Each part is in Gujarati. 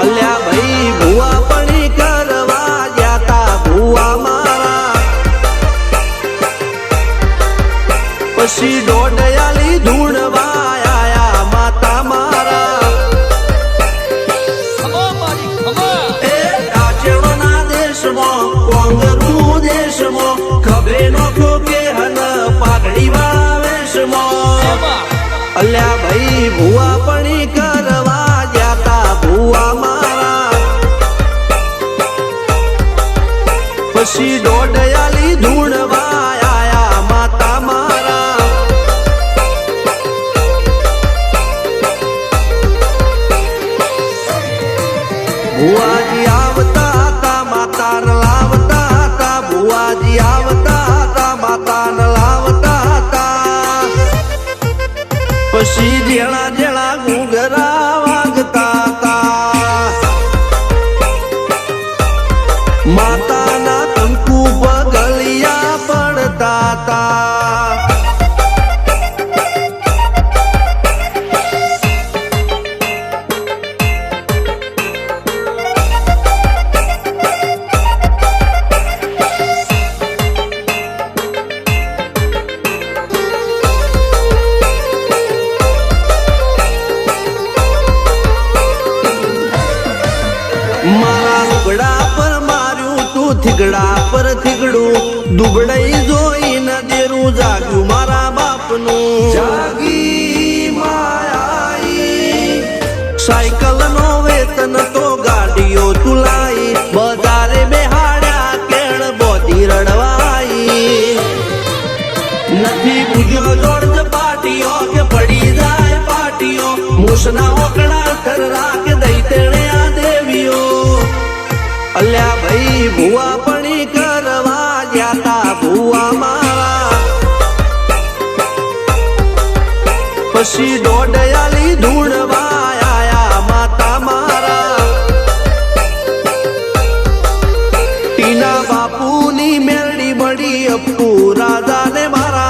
અલ્યા ભાઈ ભુવા પણી કરવા જાતા ભુવા મારા પછી દોડયાલી ધૂણવા આયા માતા મારા એ કાચેડોના દેશમાં કોંગરું દેશમાં ખભે નોખો કે હન પાઘડી વાળા વેશમાં અલ્યા ભાઈ ભુવા પણી કરવા જાતા ભુવા મારા પછી દોડયાલી ધૂણવા આયા માતા મારા ભુવાજી આવતા હતા માતા ન લાવતા હતા ભુવાજી આવતા હતા માતા ન લાવતા હતા પછી જેણા જેણા ઘૂંઘરા વાગતા હતા માતાના કંકુ પગલિયા પડતા હતા મારા લુગડા પર માર્યું તું થીગડા પર થીગડું દુબળઈ જોઈને દેરું જાગ્યું મારા બાપનું જાગી માયાઈ સાયકલ નો વેતન તો ગાડીઓ તુલાઈ બજારે બેહાડ્યા કેણ બોધી રડવાઈ નથી પૂજ્યો જોડજ પાટીઓ કે પડી જાય પાટીઓ મૂસના ઓકડા થરરા કે દઈ તેણે આ દેવીઓ અલ્યા ભાઈ ભુવા પણી કરવા જાતા ભુવા મારા પછી દોડયાલી ધૂણવા આયા માતા મારા ટીના બાપુની મેરડી મળી અપ્પુ રાજાને મારા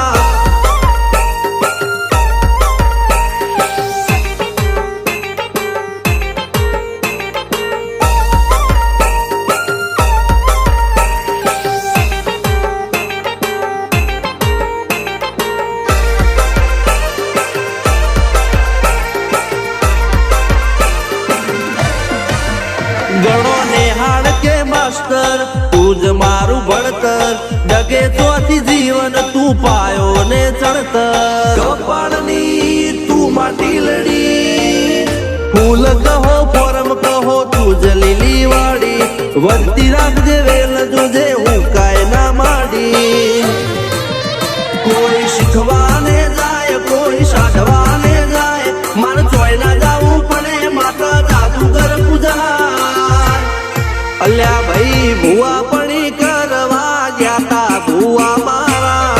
ગણો નેહાળ કે માસ્ટર તું જ મારું ભણતર ડગે ચોથી જીવન તું પાયો ને ચણતર કપાળની તું માટી લડી ફૂલ કહો ફોરમ કહો તું જ લીલી વાડી વધતી રાખજે વેલ જોજે હું કાય ના માડી કોઈ શીખવાને જાય કોઈ સાધવાને જાય મારે ચોય ના જાવું પડે માતા જાદુગર પૂજા અલ્યા ભાઈ ભુવા પણી કરવા જાતા ભુવા મારા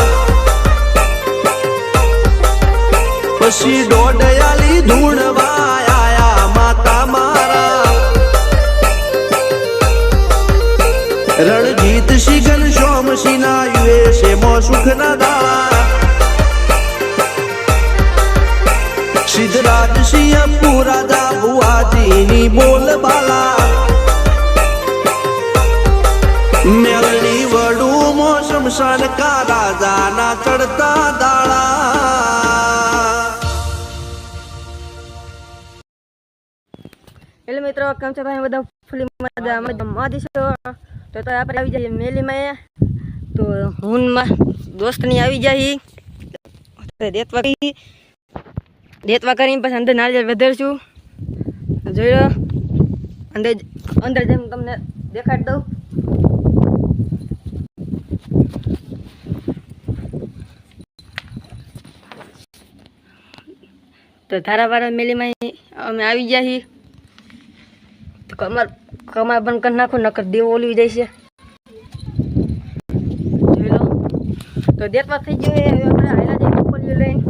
પછી દોડયાલી ધૂણવા આયા માતા મારા રણજીત સિંહ સોમસિંહ ના યુએસે મો સુખ ના દાળા સિદ્ધરાજ સિંહ પુરાદા ભુવાજીની બોલ બાલા મેલની વડું મોસમ શનકા રાજાના ચડતા દાળા હેલો મિત્રો, કેમ છો તમે બધા? ફૂલી મજામાં છો? તો આપણે આવી જઈએ મેલીમાં. તો હું દોસ્તની આવી જાય દેતવા કરીને પછી અંદર નારિયેળ વધારશું. જોઈ લો, અંદર જેમ તમને દેખાડી દઉં. તો ધારાવાળા મેલીમાં અમે આવી ગયા છીએ. તો કમર બંધ કરી નાખો, નકર દેવો ઓલવી જાય છે. જોઈ લો, તો દેતવા થઈ ગયો. હવે આપણે હાઈલા જઈને ખોલીઓ લઈને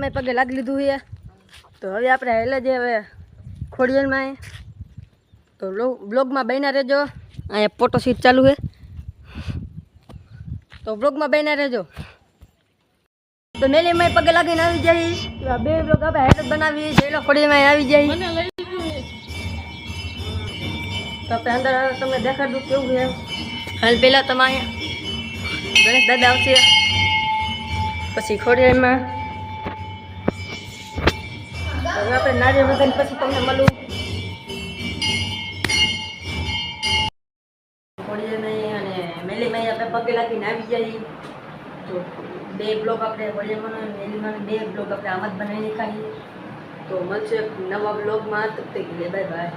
મેલીમાં પગે લાગી લીધું છે. તો હવે આપણે હેલે જે હવે ખોડિયારમાં તો બ્લોગમાં બન્યા રહેજો. અહીંયા ફોટો શૂટ ચાલુ છે તો બ્લોગમાં બન્યા રહેજો. તો મેલીમાં પગે લાગીને આવી જાય. બે બ્લોગ આપણે હેડ બનાવી જેલો ખોડિયામાં આવી જાય. તો આપણે અંદર તમને દેખાડું કેવું છે. હાલ પહેલાં તમે અહીંયા ગણેશ દાદા આવશે, પછી ખોડિયારમાં હવે આપણે નારિયેળ વગાડીને પછી તમને મળું. ખોડિયામાં અને મેલીમાં આપણે પગે લાગીને આવી જાય. તો બે બ્લોગ આપણે ખોડિયામાં અને મેલીમાં બે બ્લોગ આપણે આમ જ બનાવી નાખીએ. તો મળશે નવા બ્લોગમાં. તબ તક કે લીએ બાય બાય.